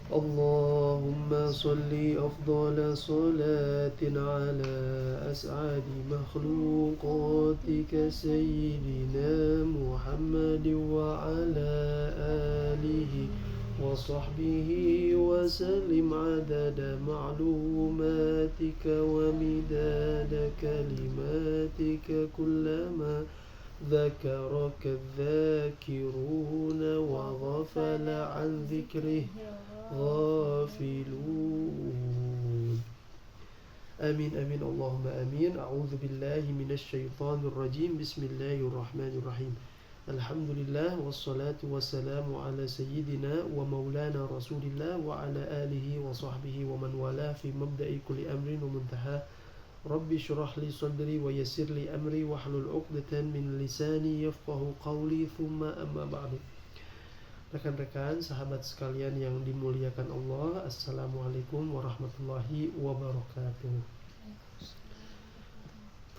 اللهم صل أفضل صلاة على أسعد مخلوقاتك سيدنا محمد وعلى آله وصحبه وسلم عدد معلوماتك ومداد كلماتك كلما ذكرك الذاكرون وغفل عن ذكره غافلون. آمين آمين اللهم آمين. أعوذ بالله من الشيطان الرجيم. بسم الله الرحمن الرحيم. الحمد لله والصلاة والسلام على سيدنا ومولانا رسول الله وعلى آله وصحبه ومن والاه في مبدأ كل أمر ومنتهى. ربي اشرح لي صدري ويسر لي أمري واحلل عقدة من لساني يفقه قولي ثم أما بعد. Rekan-rekan, sahabat sekalian yang dimuliakan Allah, Assalamualaikum warahmatullahi wabarakatuh.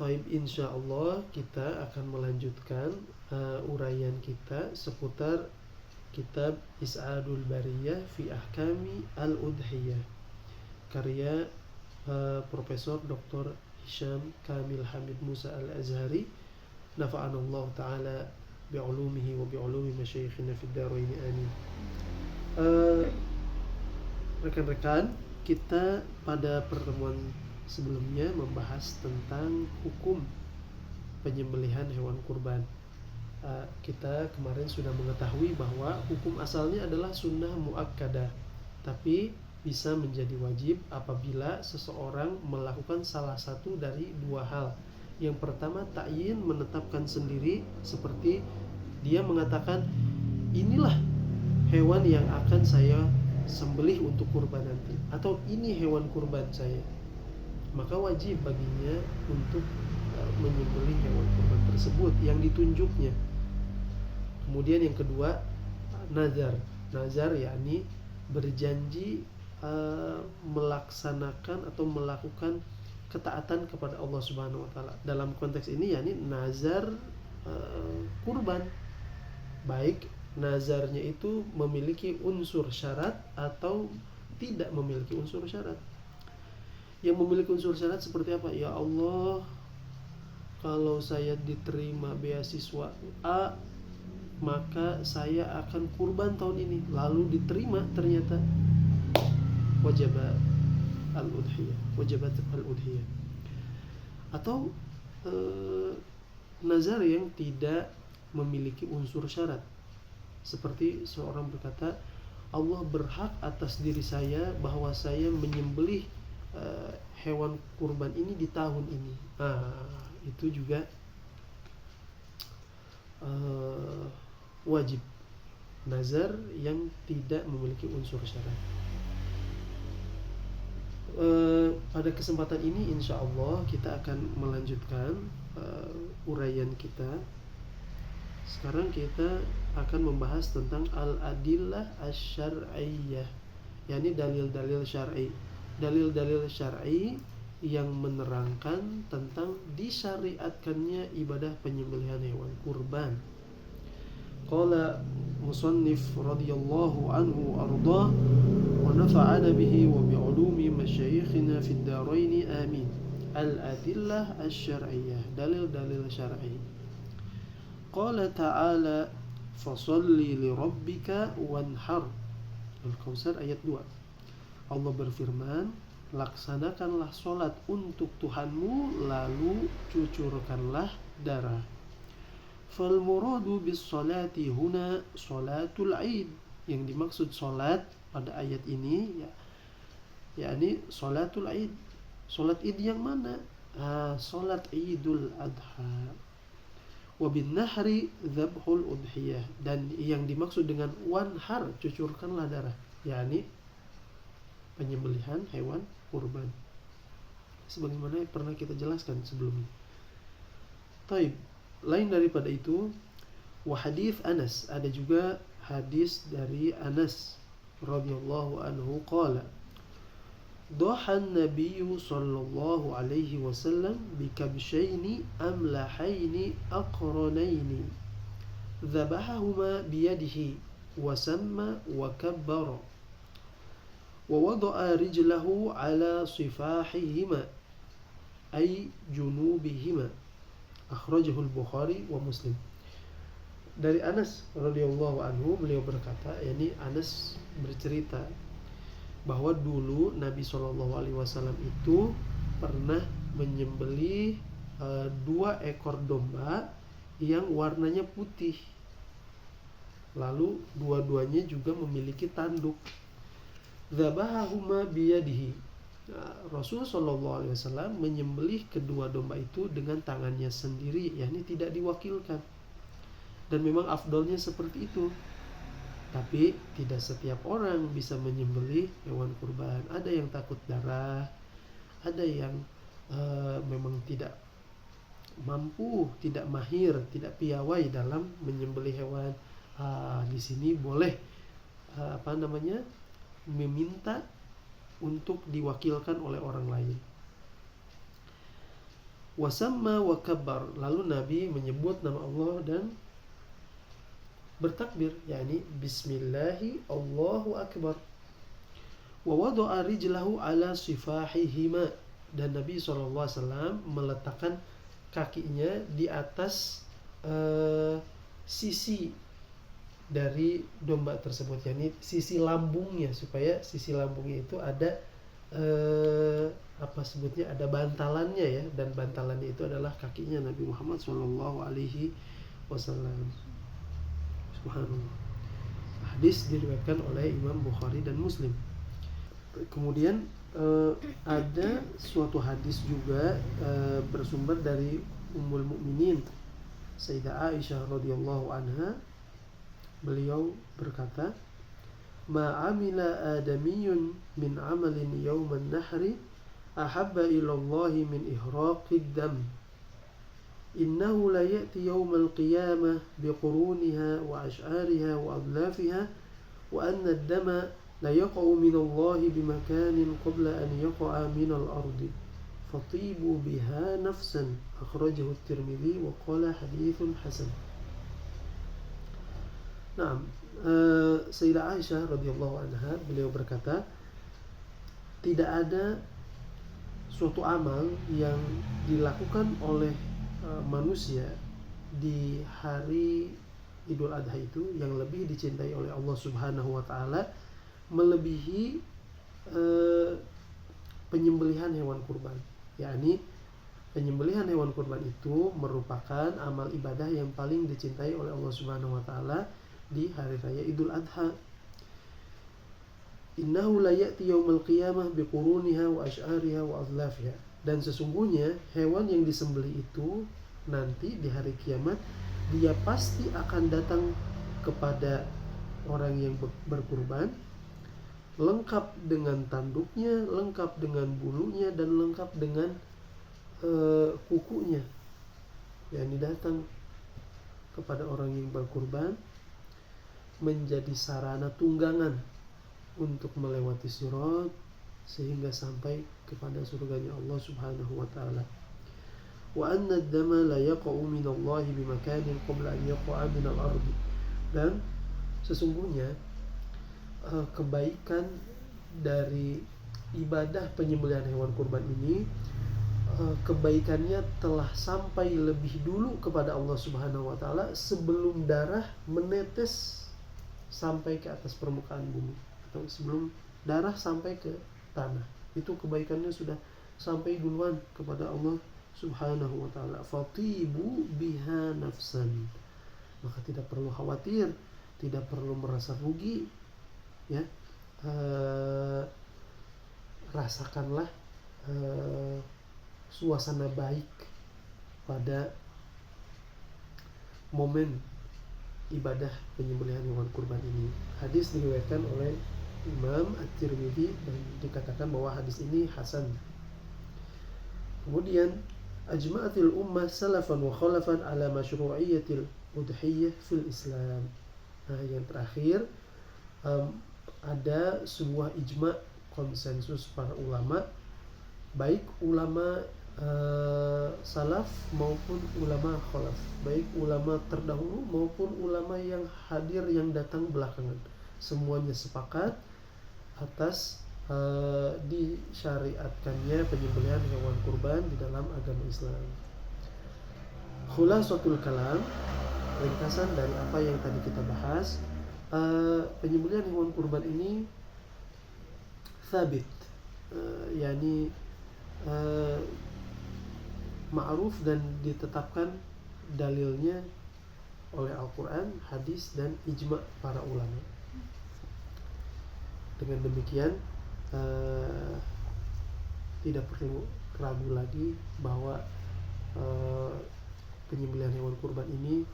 Taib, insyaallah kita akan melanjutkan uraian kita seputar kitab Is'adul Bariyah fi Ahkami Al-Udhiyah, karya Profesor Dr. Hisham Kamil Hamid Musa Al-Azhari, nafa'anallahu ta'ala bi'ulumihi wa bi'ulumi masyayikhina fid darain, amin. Rekan-rekan, kita pada pertemuan sebelumnya membahas tentang hukum penyembelihan hewan kurban. Kita kemarin sudah mengetahui bahwa hukum asalnya adalah sunnah muakkadah, tapi bisa menjadi wajib apabila seseorang melakukan salah satu dari dua hal. Yang pertama, ta'yin, menetapkan sendiri, seperti dia mengatakan inilah hewan yang akan saya sembelih untuk kurban nanti, atau ini hewan kurban saya, maka wajib baginya untuk menyembelih hewan kurban tersebut yang ditunjuknya. Kemudian yang kedua, nazar. Nazar yakni berjanji melaksanakan atau melakukan ketaatan kepada Allah Subhanahu wa taala. Dalam konteks ini yakni nazar kurban, baik nazarnya itu memiliki unsur syarat atau tidak memiliki unsur syarat. Yang memiliki unsur syarat seperti apa? Ya Allah, kalau saya diterima beasiswa A, maka saya akan kurban tahun ini. Lalu diterima, ternyata wajibat al-udhiyah. Atau nazar yang tidak memiliki unsur syarat, seperti seorang berkata, Allah berhak atas diri saya bahwa saya menyembelih hewan kurban ini di tahun ini. Itu juga wajib, nazar yang tidak memiliki unsur syarat. Pada kesempatan ini insyaallah kita akan melanjutkan uraian kita. Sekarang kita akan membahas tentang al-adillah asy-syar'iyyah, yakni dalil-dalil syar'i. Dalil-dalil syar'i yang menerangkan tentang disyariatkannya ibadah penyembelihan hewan kurban. Qala musannif radhiyallahu anhu arda wa nafa'ana bihi wa bi'ulumi masyayikhina fid darain, amin. Al-adillah asy-syar'iyyah, dalil-dalil syar'i. Qala ta'ala fasalli li rabbika wanhar, Al-Kautsar ayat 2. Allah berfirman, laksanakanlah solat untuk Tuhanmu, lalu cucurkanlah darah. Fal muradu bis salati huna salatul Aid. Yang dimaksud solat pada ayat ini yakni salatul Aid. Solat Id yang mana? Solat Idul Adha. Wabin nahri dzabhul udhiyah. Dan yang dimaksud dengan wanhar, cucurkanlah darah, yakni penyembelihan hewan kurban, sebagaimana pernah kita jelaskan sebelumnya. Taib, lain daripada itu, wa hadits Anas, ada juga hadis dari Anas radhiyallahu anhu qala Dohan Nabi sallallahu alaihi wasallam bikabshaini amlahaini aqranaini dzabahahuma biyadihi wa samma wa kabbara wa wada'a rijlahu ala sifahihima ay junubihima, akhrajahu al-Bukhari wa Muslim. Dari Anas radhiyallahu anhu, beliau berkata, yakni Anas bercerita bahwa dulu Nabi SAW itu pernah menyembelih 2 ekor domba yang warnanya putih, lalu dua-duanya juga memiliki tanduk. Dzabahahuma biyadihi. Rasul SAW menyembelih kedua domba itu dengan tangannya sendiri, yakni tidak diwakilkan. Dan memang afdolnya seperti itu. Tapi tidak setiap orang bisa menyembelih hewan kurban. Ada yang takut darah, ada yang memang tidak mampu, tidak mahir, tidak piawai dalam menyembelih hewan. Di sini boleh meminta untuk diwakilkan oleh orang lain. Wasamma wa kabbar, lalu Nabi menyebut nama Allah dan bertakbir, yakni bismillahi Allahu akbar. Wa wada'a rijlahu ala sifahihima, dan Nabi SAW meletakkan kakinya di atas sisi dari domba tersebut, yakni sisi lambungnya, supaya sisi lambungnya itu ada ada bantalannya ya, dan bantalannya itu adalah kakinya Nabi Muhammad SAW. Subhanallah. Hadis diriwayatkan oleh Imam Bukhari dan Muslim. Kemudian ada suatu hadis juga bersumber dari Ummul Mukminin Sayyidah Aisyah radhiyallahu anha. Beliau berkata, "Ma amila adamiyun min amalin yawman nahri ahabba ila Allah min ihraqid dam. Innahu la ya'ti yawmal qiyamah biquruniha wa ash'ariha wa adlafiha wa anna ad-dama la yaqa'u min Allah bimakanin qabla an yaqa'a min al-ardi fatibu biha nafsan." Akhrajahu at-Tirmidzi wa qala hadithun hasan. Nah, Sayyidah Aisyah radhiyallahu anha, beliau berkata, tidak ada suatu amal yang dilakukan oleh manusia di hari Idul Adha itu yang lebih dicintai oleh Allah Subhanahu wa taala melebihi penyembelihan hewan kurban. Yakni penyembelihan hewan kurban itu merupakan amal ibadah yang paling dicintai oleh Allah Subhanahu wa taala di hari raya Idul Adha. Innahu la ya'ti yaumal qiyamah biquruniha wa ash'ariha wa adlafiha. Dan sesungguhnya hewan yang disembelih itu nanti di hari kiamat dia pasti akan datang kepada orang yang berkurban lengkap dengan tanduknya, lengkap dengan bulunya, dan lengkap dengan kukunya. Yang datang kepada orang yang berkurban menjadi sarana tunggangan untuk melewati sirat sehingga sampai kepada surganya Allah Subhanahu wa taala. Wa anna ad-dama la yaqa'u min Allah bimakanin qabla an yaqa'a min al-ard. Dan sesungguhnya kebaikan dari ibadah penyembelihan hewan kurban ini kebaikannya telah sampai lebih dulu kepada Allah Subhanahu wa taala sebelum darah menetes sampai ke atas permukaan bumi, atau sebelum darah sampai ke tanah. Itu kebaikannya sudah sampai duluan kepada Allah Subhanahu wa taala. Fatibu biha nafsan. Maka tidak perlu khawatir, tidak perlu merasa rugi, ya. Rasakanlah suasana baik pada momen ibadah penyembelihan hewan kurban ini. Hadis diriwayatkan oleh Imam At-Tirmidzi dan dikatakan bahwa hadis ini hasan. Kemudian ajma'atil ummah salafan wa khalafan ala masyru'iyyatil udhiyyah fil Islam. Nah, yang terakhir ada sebuah ijma' konsensus para ulama, baik ulama salaf maupun ulama khalaf, baik ulama terdahulu maupun ulama yang hadir yang datang belakangan, semuanya sepakat atas disyariatkannya penyembelihan hewan kurban di dalam agama Islam. Khulasatul kalam, ringkasan dari apa yang tadi kita bahas, penyembelihan hewan kurban ini thabit, yakni ma'ruf dan ditetapkan dalilnya oleh Al-Quran, hadis, dan ijma' para ulama. Dengan demikian tidak perlu ragu lagi bahwa penyembelihan hewan kurban ini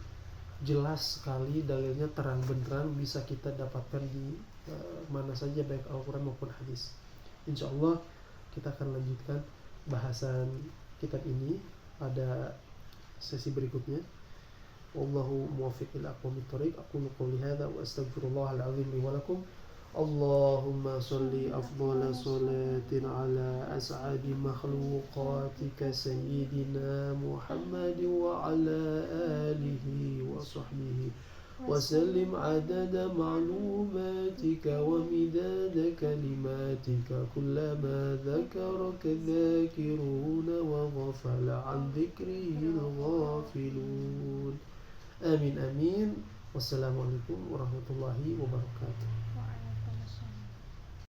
jelas sekali dalilnya, terang benderang, bisa kita dapatkan di mana saja, baik Al-Quran maupun hadis. Insya Allah kita akan lanjutkan bahasan kitab ini pada sesi berikutnya. Wallahu muwaffiq ila aqwamit thoriq. Aqulu qouli hadza wa astaghfirullahal azim li wa lakum. Allahumma sholli afdhala salatin ala as'adi makhluqatika sayyidina Muhammad wa ala alihi wa sahbihi wa sallim adada ma'lumatika wa midada kalimatika kullama dhakaraka dhakiruna wa ghafala an dhikrihil ghafilun. Amin amin. Wassalamualaikum warahmatullahi wabarakatuh.